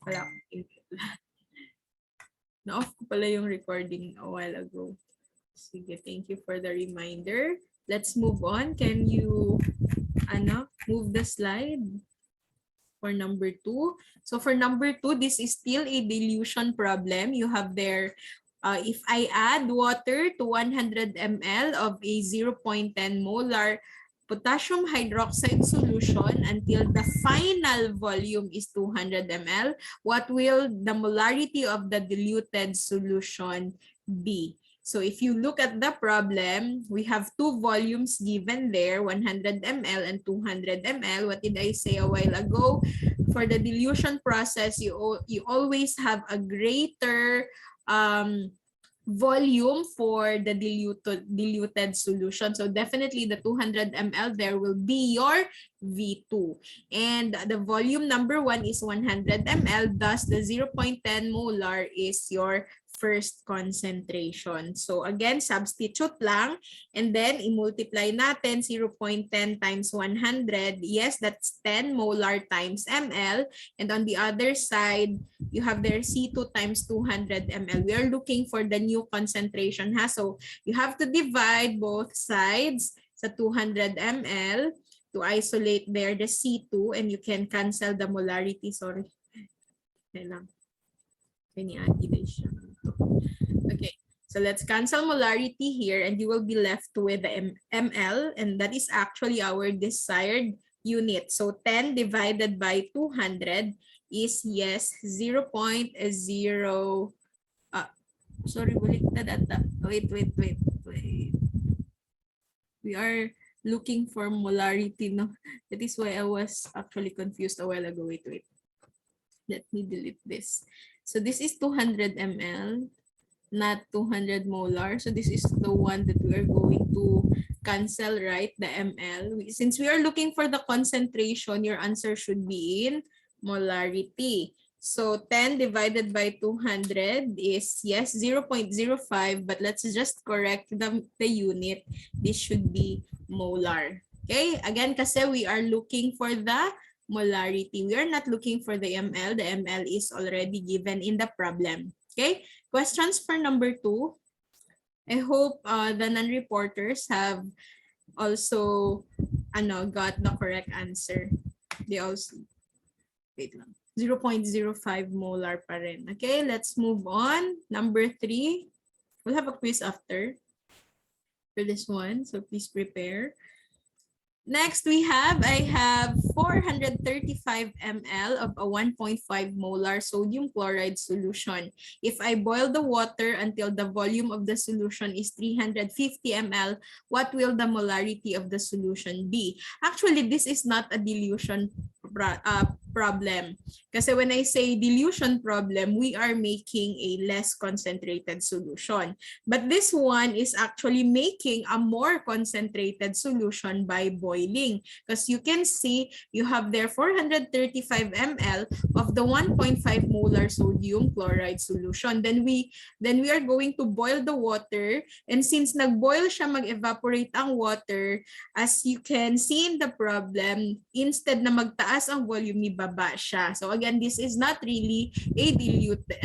Wala. Na-off ko pala yung recording a while ago. Sige, thank you for the reminder. Let's move on. Can you move the slide for number 2? So for number 2, this is still a dilution problem. You have there, if I add water to 100 ml of a 0.10 molar potassium hydroxide solution until the final volume is 200 ml, what will the molarity of the diluted solution be? So if you look at the problem, we have two volumes given there, 100 ml and 200 ml. What did I say a while ago? For the dilution process, you always have a greater volume for the diluted solution. So definitely the 200 ml there will be your V2. And the volume number 1 is 100 ml, thus the 0.10 molar is your first concentration. So again, substitute lang, and then i-multiply natin 0.10 times 100. Yes, that's 10 molar times ml. And on the other side, you have there C2 times 200 ml. We are looking for the new concentration. So you have to divide both sides sa 200 ml to isolate there the C2, and you can cancel the molarity. Sorry. Okay, so let's cancel molarity here, and you will be left with the ml, and that is actually our desired unit. So 10 divided by 200 is, yes, 0.0. Sorry, wait. We are looking for molarity, no? That is why I was actually confused a while ago. Wait. Let me delete this. So this is 200 ml, not 200 molar. So this is the one that we are going to cancel, right? The ml. Since we are looking for the concentration, your answer should be in molarity. So 10 divided by 200 is, yes, 0.05, but let's just correct the unit. This should be molar. Okay? Again, kasi we are looking for the molarity. We are not looking for the ml. The ml is already given in the problem. Okay? Questions for number 2? I hope the non-reporters have also got the correct answer. They also, wait lang, 0.05 molar pa rin. Okay, let's move on. Number 3. We'll have a quiz after for this one, so please prepare. Next, I have 435 ml of a 1.5 molar sodium chloride solution. If I boil the water until the volume of the solution is 350 ml, what will the molarity of the solution be? Actually, this is not a dilution problem. Kasi when I say dilution problem, we are making a less concentrated solution. But this one is actually making a more concentrated solution by boiling. Because you can see you have there 435 ml of the 1.5 molar sodium chloride solution. Then we are going to boil the water, and since nag-boil siya, mag-evaporate ang water, as you can see in the problem, instead na magtaas ang volume, ni baba siya. So again, this is not really a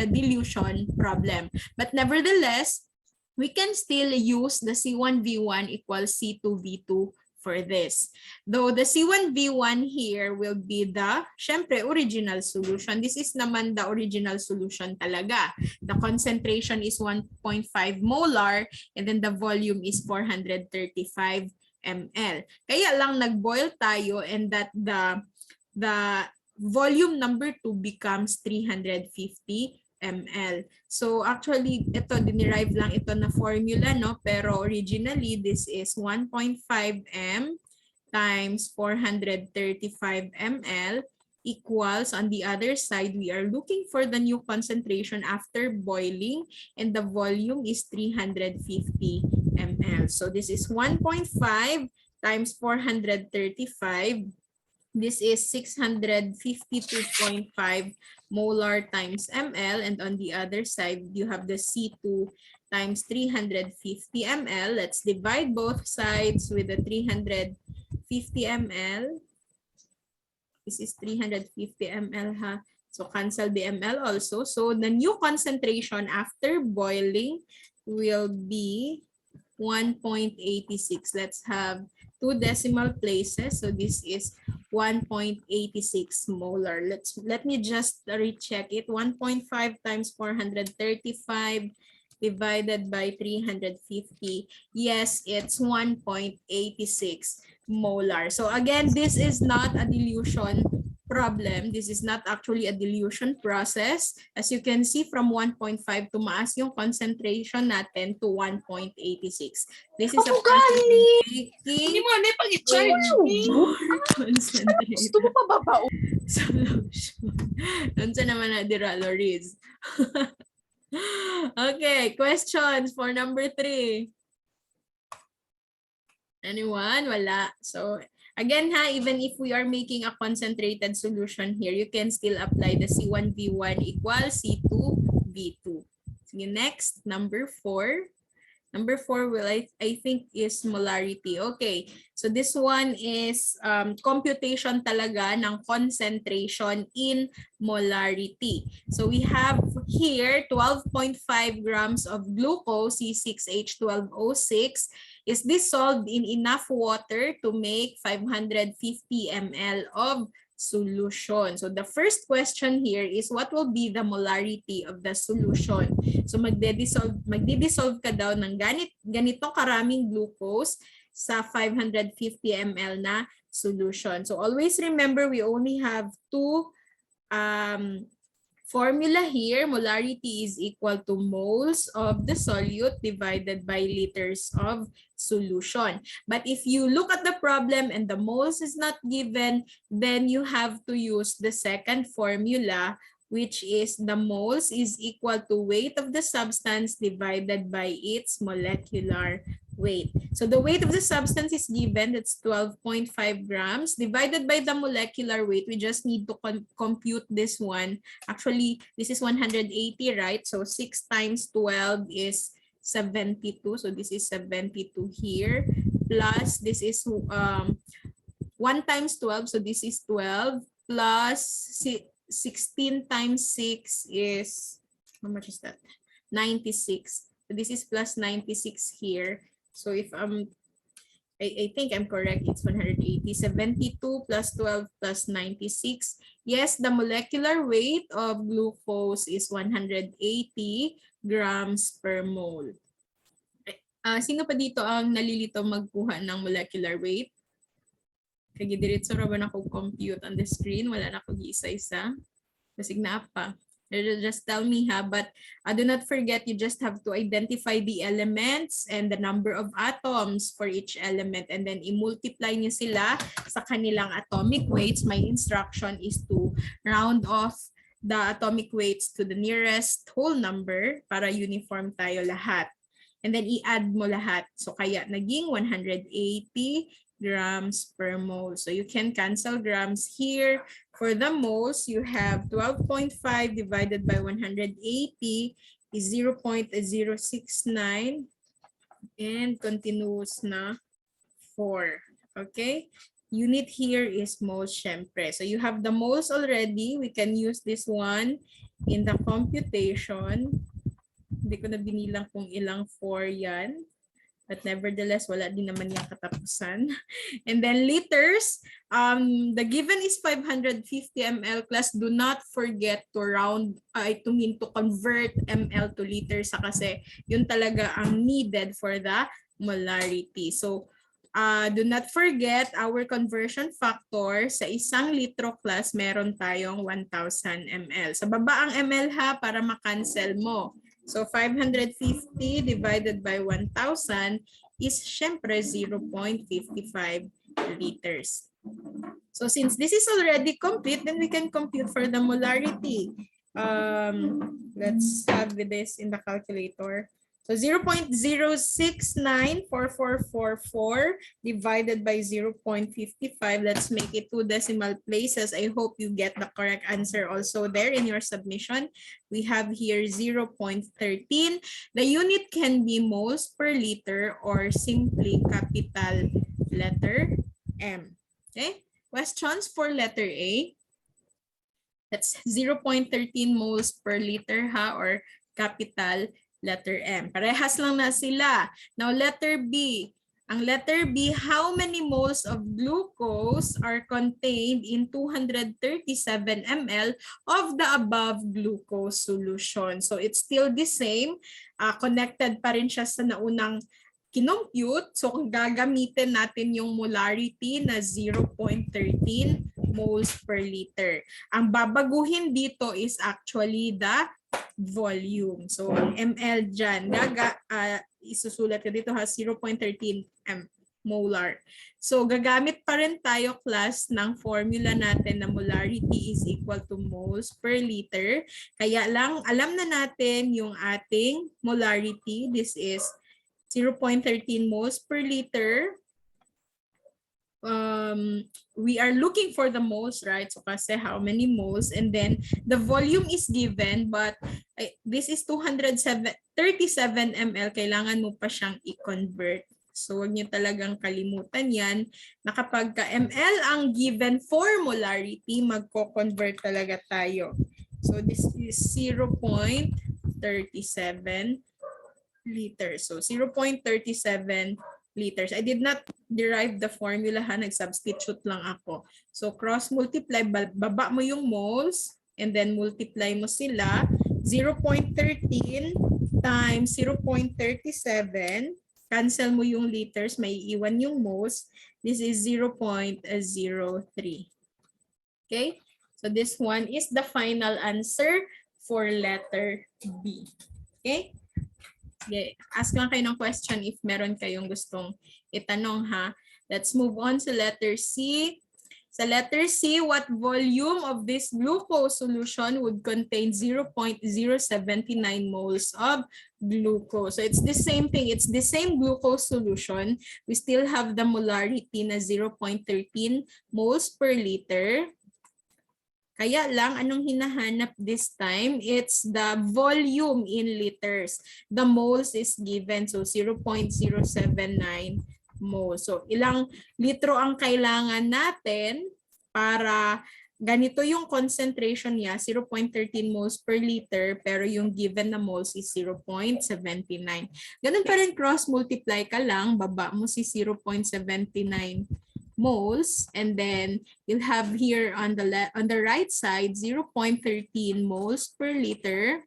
dilution problem. But nevertheless, we can still use the C1V1 equals C2V2 for this. Though the C1V1 here will be the, syempre, original solution. This is naman the original solution talaga. The concentration is 1.5 molar, and then the volume is 435 ml. Kaya lang nag-boil tayo, and that the volume number 2 becomes 350 ml. So actually, ito, dinerive lang ito na formula, no? Pero originally, this is 1.5 m times 435 ml equals, on the other side, we are looking for the new concentration after boiling, and the volume is 350 ml. So this is 1.5 times 435. This is 652.5 molar times ml, and on the other side, you have the C2 times 350 ml. Let's divide both sides with the 350 ml. This is 350 ml, ha? So cancel the ml also. So the new concentration after boiling will be 1.86. Let's have 2 decimal places. So this is 1.86 molar. Let me just recheck it. 1.5 times 435 divided by 350. Yes, it's 1.86 molar. So again, this is not a dilution problem. This is not actually a dilution process. As you can see, from 1.5 tumaas yung concentration natin to 1.86. This is a process of Hindi making mo na pag-i-charge. more concentrated Gusto mo pa ba? solution. Unsa naman na dira, Loris? Okay, questions for number 3. Anyone? Wala. So, again ha, even if we are making a concentrated solution here, you can still apply the C1V1 equals C2V2. Sige, next, number 4. Number 4 will I think is molarity. Okay, so this one is computation talaga ng concentration in molarity. So we have here 12.5 grams of glucose, C6H12O6, is dissolved in enough water to make 550 ml of solution. So the first question here is what will be the molarity of the solution? So magdi-dissolve ka daw ng ganito karaming glucose sa 550 ml na solution. So always remember we only have two formula here. Molarity is equal to moles of the solute divided by liters of solution. But if you look at the problem and the moles is not given, then you have to use the second formula, which is the moles is equal to weight of the substance divided by its molecular weight. So the weight of the substance is given, that's 12.5 grams. Divided by the molecular weight, we just need to compute this one. Actually, this is 180, right? So 6 times 12 is 72. So this is 72 here. Plus, this is 1 times 12. So this is 12. Plus 16 times 6 is, how much is that? 96. So this is plus 96 here. So if I think I'm correct, it's 180. 72 plus 12 plus 96. Yes, the molecular weight of glucose is 180 grams per mole. Sino pa dito ang nalilito magkuha ng molecular weight? Kaya diretso ra ba na ko compute on the screen? Wala na ko isa-isa. Basig na pa. Just tell me ha, but do not forget you just have to identify the elements and the number of atoms for each element and then i-multiply niyo sila sa kanilang atomic weights. My instruction is to round off the atomic weights to the nearest whole number para uniform tayo lahat. And then i-add mo lahat. So kaya naging 180 grams per mole. So you can cancel grams here. For the moles, you have 12.5 divided by 180 is 0.069 and continuous na 4. Okay? Unit here is moles syempre. So you have the moles already. We can use this one in the computation. Hindi ko na binilang kung ilang 4 yan. But nevertheless, wala din naman yung katapusan. And then liters, the given is 550 ml class. Do not forget to round, to convert ml to liters kasi yun talaga ang needed for the molarity. So, do not forget our conversion factor sa isang litro class, meron tayong 1,000 ml. Sa baba ang ml ha para makancel mo. So 550 divided by 1,000 is syempre 0.55 liters. So since this is already complete, then we can compute for the molarity. Let's have this in the calculator. So 0.0694444 divided by 0.55. Let's make it 2 decimal places. I hope you get the correct answer also there in your submission. We have here 0.13. The unit can be moles per liter or simply capital letter M. Okay? Questions for letter A? That's 0.13 moles per liter ha, or capital letter M. Parehas lang na sila. Now letter B. Ang letter B, how many moles of glucose are contained in 237 ml of the above glucose solution? So it's still the same. Connected pa rin siya sa naunang kinompute. So kung gagamitin natin yung molarity na 0.13 moles per liter. Ang babaguhin dito is actually the volume. So ang ml dyan, isusulat ko dito ha, 0.13 molar. So gagamit pa rin tayo class ng formula natin na molarity is equal to moles per liter. Kaya lang alam na natin yung ating molarity. This is 0.13 moles per liter. We are looking for the moles, right? So kasi how many moles, and then the volume is given, but this is 237 ml. Kailangan mo pa siyang i-convert. So wag niyo talagang kalimutan yan na kapag ka ml ang given for molarity, magko-convert talaga tayo. So this is 0.37 liters. So 0.37 liters. I did not derive the formula ha, nag-substitute lang ako. So cross multiply, baba mo yung moles and then multiply mo sila. 0.13 times 0.37, cancel mo yung liters, may iwan yung moles. This is 0.03. Okay? So this one is the final answer for letter B. Okay? Okay. Ask lang kayo ng question if meron kayong gustong itanong ha. Let's move on to letter C. Sa letter C, what volume of this glucose solution would contain 0.079 moles of glucose? So it's the same thing. It's the same glucose solution. We still have the molarity na 0.13 moles per liter. Kaya lang, anong hinahanap this time? It's the volume in liters. The moles is given, so 0.079 moles. So ilang litro ang kailangan natin para ganito yung concentration niya, 0.13 moles per liter, pero yung given na moles is 0.79. Ganun pa rin, cross-multiply ka lang, baba mo si 0.79 moles, and then you'll have here on the right side 0.13 moles per liter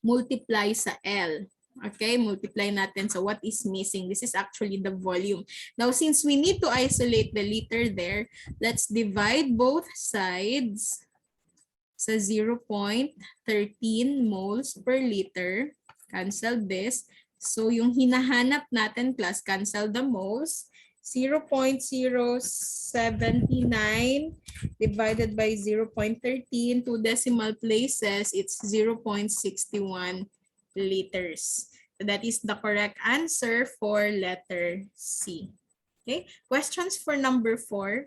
multiply sa L. Okay, multiply natin. So what is missing? This is actually the volume. Now since we need to isolate the liter there, let's divide both sides sa 0.13 moles per liter. Cancel this. So yung hinahanap natin class, cancel the moles. 0.079 divided by 0.13, 2 decimal places, it's 0.61 liters. So that is the correct answer for letter C. Okay, questions for number 4?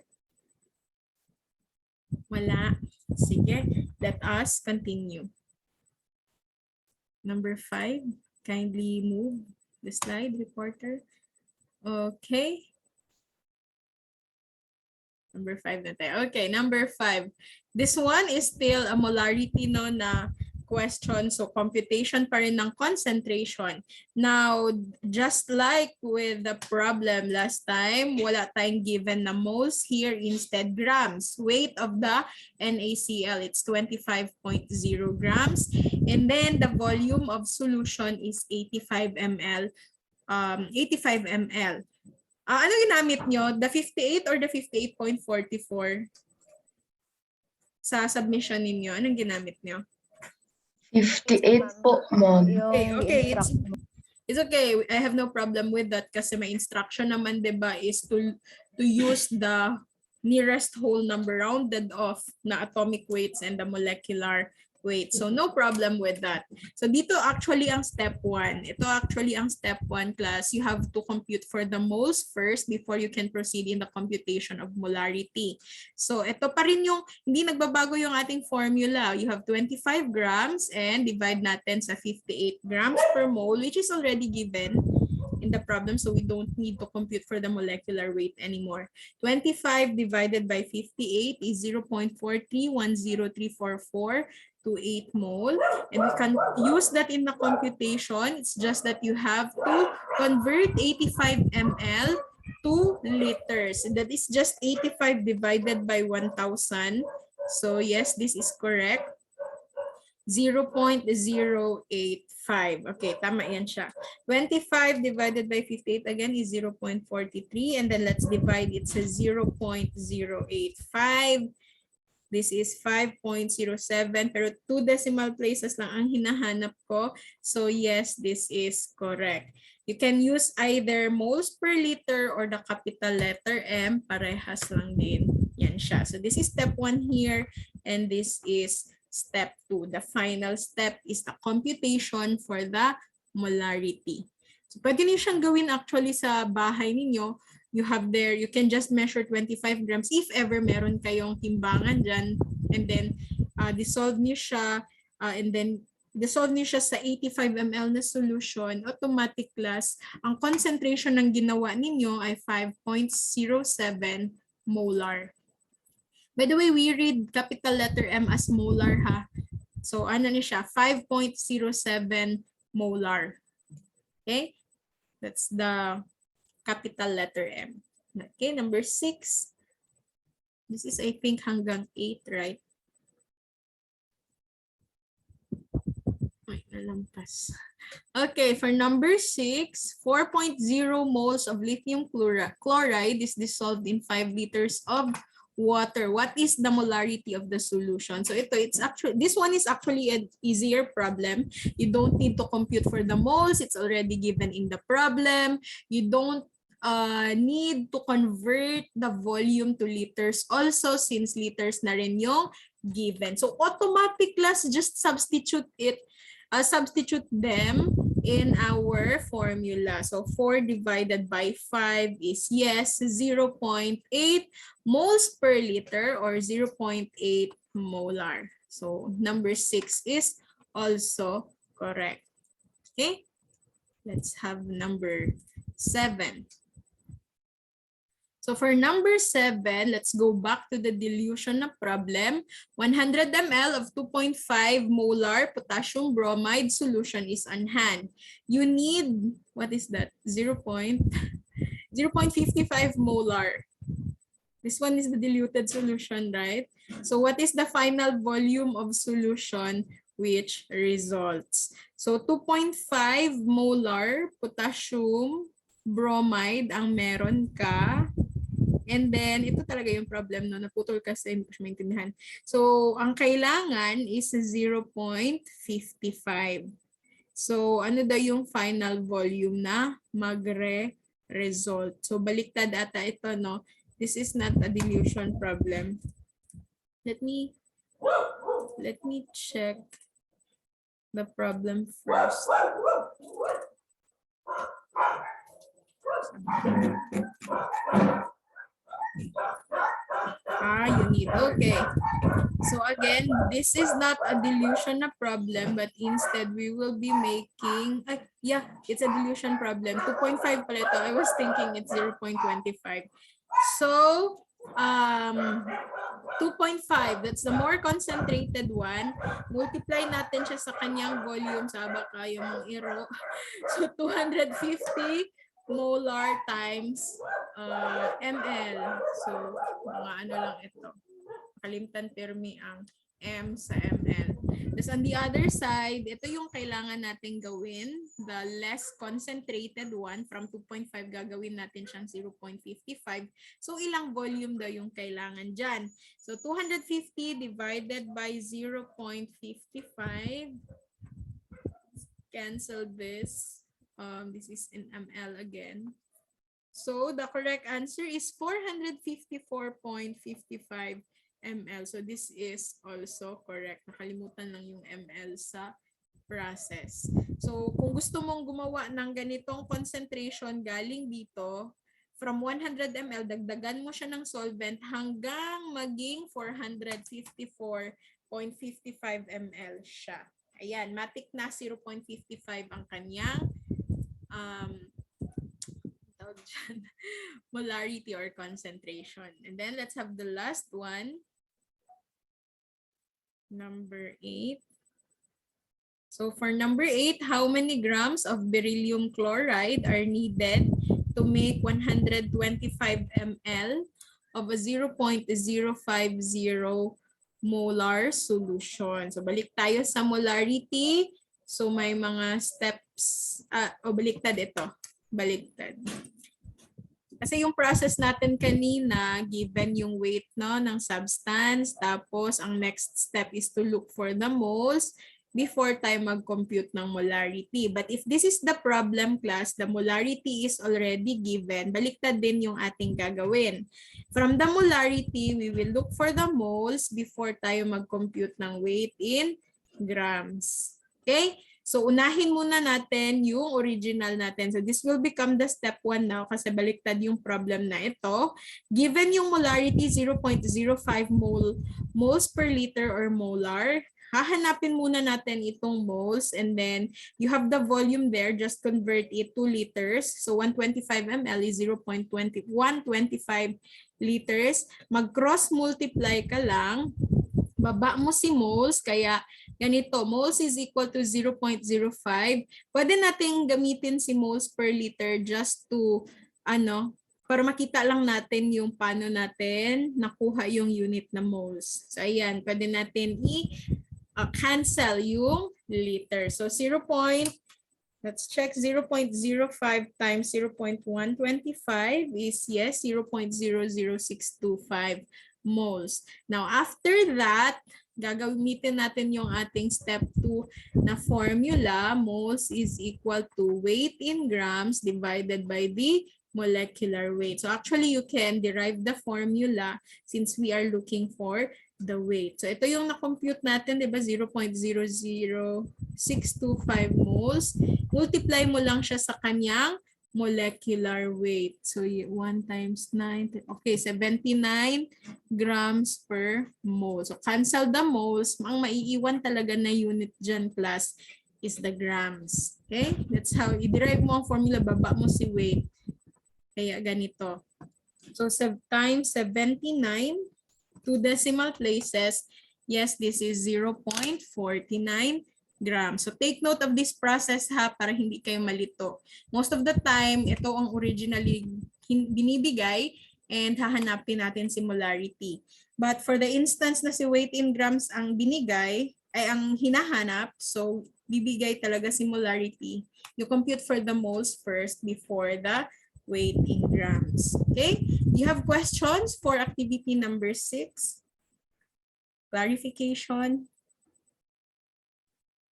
Wala. Sige, let us continue. Number 5, kindly move the slide, reporter. Okay. Number 5 na tayo. Okay, number 5. This one is still a molarity no na question. So computation pa rin ng concentration. Now, just like with the problem last time, wala tayong given na moles, here instead grams. Weight of the NaCl, it's 25.0 grams. And then the volume of solution is 85 ml. 85 ml. Ano ginamit nyo? The 58 or the 58.44 sa submission ninyo? Anong ginamit nyo? 58 po, ma'am. Okay. It's okay. I have no problem with that kasi may instruction naman, diba, is to use the nearest whole number rounded off na atomic weights and the molecular weight. So no problem with that. So dito actually ang step 1. Ito actually ang step 1 class. You have to compute for the moles first before you can proceed in the computation of molarity. So ito pa rin yung hindi nagbabago yung ating formula. You have 25 grams and divide natin sa 58 grams per mole, which is already given. in the problem, so we don't need to compute for the molecular weight anymore. 25 divided by 58 is 0.4310344 to 8 mole. And we can use that in the computation. It's just that you have to convert 85 ml to liters. And that is just 85 divided by 1,000. So yes, this is correct. 0.085. Okay, tama yan siya. 25 divided by 58 again is 0.43. And then let's divide it sa 0.085. This is 5.07. Pero 2 decimal places lang ang hinahanap ko. So yes, this is correct. You can use either moles per liter or the capital letter M. Parehas lang din. Yan siya. So this is step 1 here. And this is step 2. The final step is the computation for the molarity. So pwede niyo siyang gawin actually sa bahay ninyo. You have there, you can just measure 25 grams if ever meron kayong timbangan dyan. And then dissolve niyo siya. And then dissolve niyo siya sa 85 ml na solution. Automatic class. Ang concentration ng ginawa ninyo ay 5.07 molar. By the way, we read capital letter M as molar ha. So ano niya siya? 5.07 molar. Okay? That's the capital letter M. Okay, number 6. This is I think hanggang 8, right? Ay, nalampas. Okay, for number 6, 4.0 moles of lithium chloride is dissolved in 5 liters of water. What is the molarity of the solution? So this one is actually an easier problem. You don't need to compute for the moles. It's already given in the problem. You don't need to convert the volume to liters also, since liters na rin yung given. So automatic class, just substitute them in our formula. So 4 divided by 5 is yes, 0.8 moles per liter or 0.8 molar. So number 6 is also correct. Okay, let's have number 7. So for number 7, let's go back to the dilution na problem. 100 ml of 2.5 molar potassium bromide solution is on hand. You need, what is that? 0.55 molar. This one is the diluted solution, right? So what is the final volume of solution which results? So 2.5 molar potassium bromide ang meron ka. And then, ito talaga yung problem, no? Naputol kasi, hindi ko siya maintindihan. So, ang kailangan is 0.55. So, ano daw yung final volume na magre-result? So, baliktad ata ito, no? This is not a dilution problem. Let me check the problem first. You need. Okay. So again, this is not a dilution na problem, but instead we will be making, it's a dilution problem. 2.5 pala ito. I was thinking it's 0.25. So, 2.5, that's the more concentrated one. Multiply natin siya sa kanyang volume. Saba kayo mong iro. So, 250 molar times ml. So, mga ano lang ito. Kalimtan termi ang M sa ml. Tapos on the other side, ito yung kailangan natin gawin. The less concentrated one, from 2.5 gagawin natin siyang 0.55. So, ilang volume daw yung kailangan dyan? So, 250 divided by 0.55. Cancel this. This is in ml again. So, the correct answer is 454.55 ml. So, this is also correct. Nakalimutan lang yung ml sa process. So, kung gusto mong gumawa ng ganitong concentration galing dito, from 100 ml, dagdagan mo siya ng solvent hanggang maging 454.55 ml siya. Ayan, matik na 0.55 ang kanyang tawag dyan? Molarity or concentration. And then let's have the last one. Number 8. So for number 8, how many grams of beryllium chloride are needed to make 125 ml of a 0.050 molar solution? So balik tayo sa molarity. So may mga steps, baliktad ito. Baliktad. Kasi yung process natin kanina, given yung weight no, ng substance, tapos ang next step is to look for the moles before tayo mag-compute ng molarity. But if this is the problem class, the molarity is already given, baliktad din yung ating gagawin. From the molarity, we will look for the moles before tayo mag-compute ng weight in grams. Okay? So, unahin muna natin yung original natin. So, this will become the step 1 now kasi baliktad yung problem na ito. Given yung molarity 0.05 moles per liter or molar, hahanapin muna natin itong moles and then you have the volume there, just convert it to liters. So, 125 ml is 0.125 liters. Mag-cross multiply ka lang. Baba mo si moles, kaya ganito, moles is equal to 0.05. Pwede nating gamitin si moles per liter just to, para makita lang natin yung paano natin nakuha yung unit na moles. So, ayan, pwede natin i-cancel yung liter. So, let's check, 0.05 times 0.125 is, yes, 0.00625 moles. Now, after that, gagamitin natin yung ating step 2 na formula. Moles is equal to weight in grams divided by the molecular weight. So actually, you can derive the formula since we are looking for the weight. So ito yung na-compute natin, di ba? 0.00625 moles. Multiply mo lang siya sa kanyang molecular weight. So 1 times 9, okay, 79 grams per mole. So cancel the moles. Ang maiiwan talaga na unit dyan plus is the grams. Okay? That's how i-derive mo ang formula. Baba mo si weight. Kaya ganito. So times 79 2 decimal places. Yes, this is 0.49 grams. So take note of this process ha para hindi kayo malito. Most of the time, ito ang originally binibigay and hahanapin natin si molarity. But for the instance na si weight in grams ang binigay, ay ang hinahanap, so bibigay talaga si molarity. You compute for the moles first before the weight in grams. Okay? Do you have questions for activity number 6? Clarification?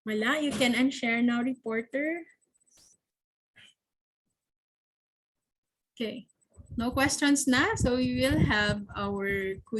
Wala, you can unshare now, reporter. Okay, no questions na. So we will have our quiz.